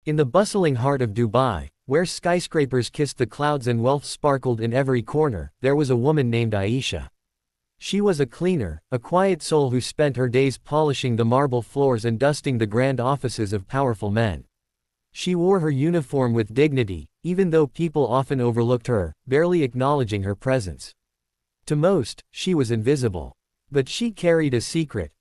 In the bustling heart of Dubai, where skyscrapers kissed the clouds and wealth sparkled in every corner, there was a woman named Aisha. She was a cleaner, a quiet soul who spent her days polishing the marble floors and dusting the grand offices of powerful men. She wore her uniform with dignity, even though people often overlooked her, barely acknowledging her presence. To most, she was invisible. But she carried a secret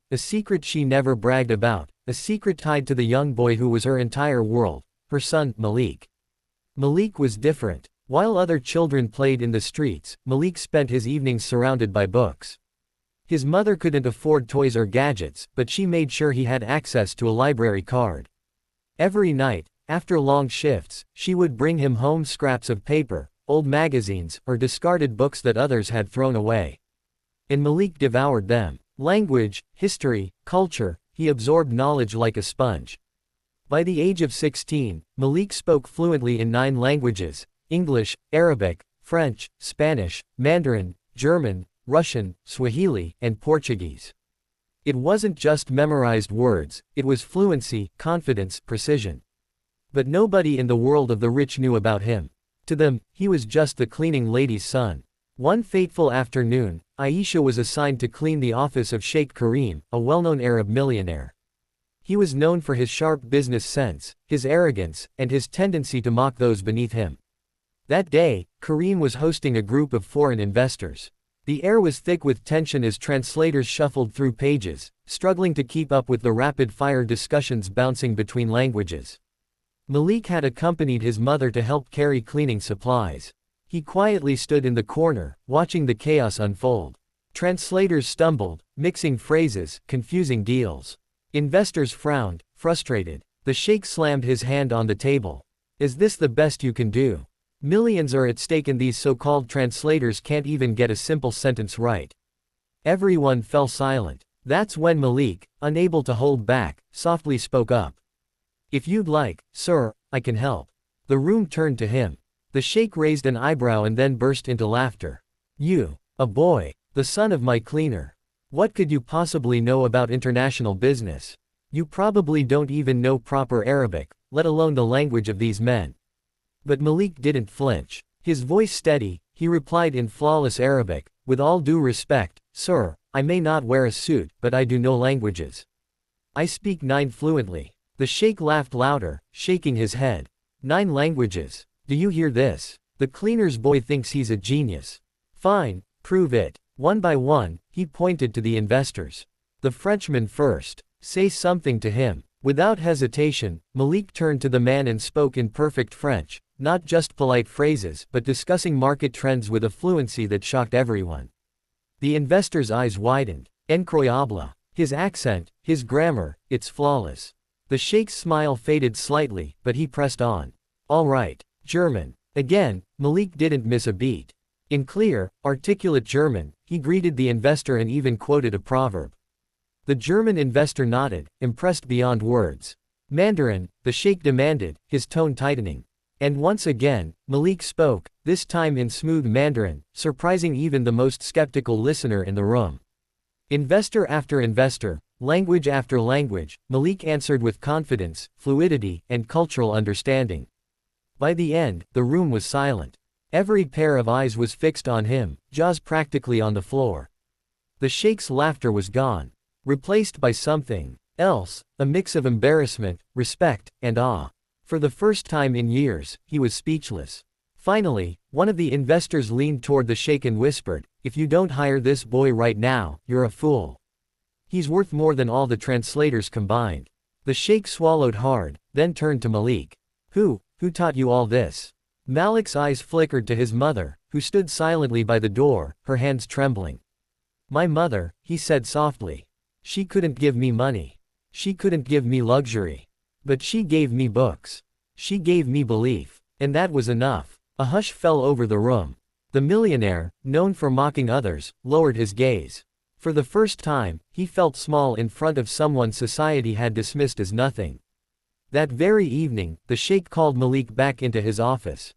she never bragged about, a secret tied to the young boy who was her entire world, her son, Malik. Malik was different. While other children played in the streets, Malik spent his evenings surrounded by books. His mother couldn't afford toys or gadgets, but she made sure he had access to a library card. Every night, after long shifts, she would bring him home scraps of paper, old magazines, or discarded books that others had thrown away. And Malik devoured them. Language, history, culture, he absorbed knowledge like a sponge. By the age of 16, Malik spoke fluently in 9 languages: English, Arabic, French, Spanish, Mandarin, German, Russian, Swahili, and Portuguese. It wasn't just memorized words, it was fluency, confidence, precision. But nobody in the world of the rich knew about him. To them, he was just the cleaning lady's son. One fateful afternoon, Aisha was assigned to clean the office of Sheikh Karim, a well-known Arab millionaire. He was known for his sharp business sense, his arrogance, and his tendency to mock those beneath him. That day, Karim was hosting a group of foreign investors. The air was thick with tension as translators shuffled through pages, struggling to keep up with the rapid-fire discussions bouncing between languages. Malik had accompanied his mother to help carry cleaning supplies. He quietly stood in the corner, watching the chaos unfold. Translators stumbled, mixing phrases, confusing deals. Investors frowned, frustrated. The sheikh slammed his hand on the table. Is this the best you can do? Millions are at stake and these so-called translators can't even get a simple sentence right. Everyone fell silent. That's when Malik, unable to hold back, softly spoke up. If you'd like, sir, I can help. The room turned to him. The sheikh raised an eyebrow and then burst into laughter. You, a boy, the son of my cleaner. What could you possibly know about international business? You probably don't even know proper Arabic, let alone the language of these men. But Malik didn't flinch. His voice steady, he replied in flawless Arabic, with all due respect, sir, I may not wear a suit, but I do know languages. I speak 9 fluently. The sheikh laughed louder, shaking his head. 9 languages. Do you hear this? The cleaner's boy thinks he's a genius. Fine, prove it. One by one, he pointed to the investors. The Frenchman first. Say something to him. Without hesitation, Malik turned to the man and spoke in perfect French, not just polite phrases but discussing market trends with a fluency that shocked everyone. The investor's eyes widened. Incroyable. His accent, his grammar, it's flawless. The sheikh's smile faded slightly, but he pressed on. All right. German. Again, Malik didn't miss a beat. In clear, articulate German, he greeted the investor and even quoted a proverb. The German investor nodded, impressed beyond words. Mandarin, the sheikh demanded, his tone tightening. And once again, Malik spoke, this time in smooth Mandarin, surprising even the most skeptical listener in the room. Investor after investor, language after language, Malik answered with confidence, fluidity, and cultural understanding. By the end, the room was silent. Every pair of eyes was fixed on him, jaws practically on the floor. The sheikh's laughter was gone, replaced by something else, a mix of embarrassment, respect, and awe. For the first time in years, he was speechless. Finally, one of the investors leaned toward the sheikh and whispered, if you don't hire this boy right now, you're a fool. He's worth more than all the translators combined. The sheikh swallowed hard, then turned to Malik. Who taught you all this? Malik's eyes flickered to his mother, who stood silently by the door, her hands trembling. My mother, he said softly. She couldn't give me money. She couldn't give me luxury. But she gave me books. She gave me belief. And that was enough. A hush fell over the room. The millionaire, known for mocking others, lowered his gaze. For the first time, he felt small in front of someone society had dismissed as nothing. That very evening, the sheikh called Malik back into his office.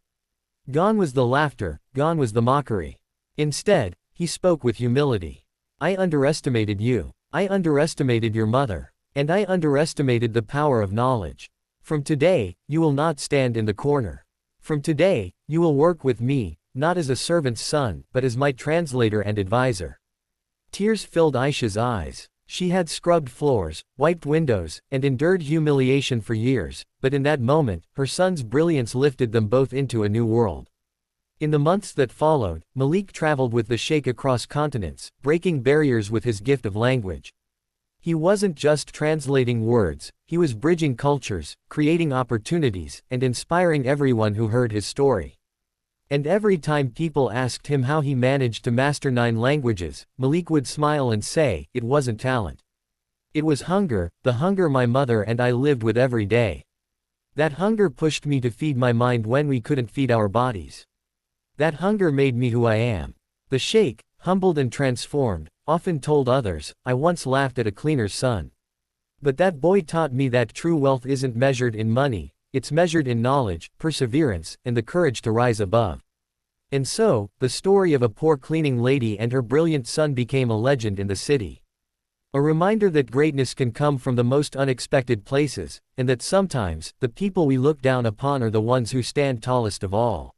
Gone was the laughter, gone was the mockery. Instead, he spoke with humility. I underestimated you. I underestimated your mother. And I underestimated the power of knowledge. From today, you will not stand in the corner. From today, you will work with me, not as a servant's son, but as my translator and advisor. Tears filled Aisha's eyes. She had scrubbed floors, wiped windows, and endured humiliation for years, but in that moment, her son's brilliance lifted them both into a new world. In the months that followed, Malik traveled with the sheikh across continents, breaking barriers with his gift of language. He wasn't just translating words, he was bridging cultures, creating opportunities, and inspiring everyone who heard his story. And every time people asked him how he managed to master 9 languages, Malik would smile and say, "It wasn't talent. It was hunger, the hunger my mother and I lived with every day. That hunger pushed me to feed my mind when we couldn't feed our bodies. That hunger made me who I am." The sheikh, humbled and transformed, often told others, "I once laughed at a cleaner's son. But that boy taught me that true wealth isn't measured in money, it's measured in knowledge, perseverance, and the courage to rise above." And so, the story of a poor cleaning lady and her brilliant son became a legend in the city. A reminder that greatness can come from the most unexpected places, and that sometimes, the people we look down upon are the ones who stand tallest of all.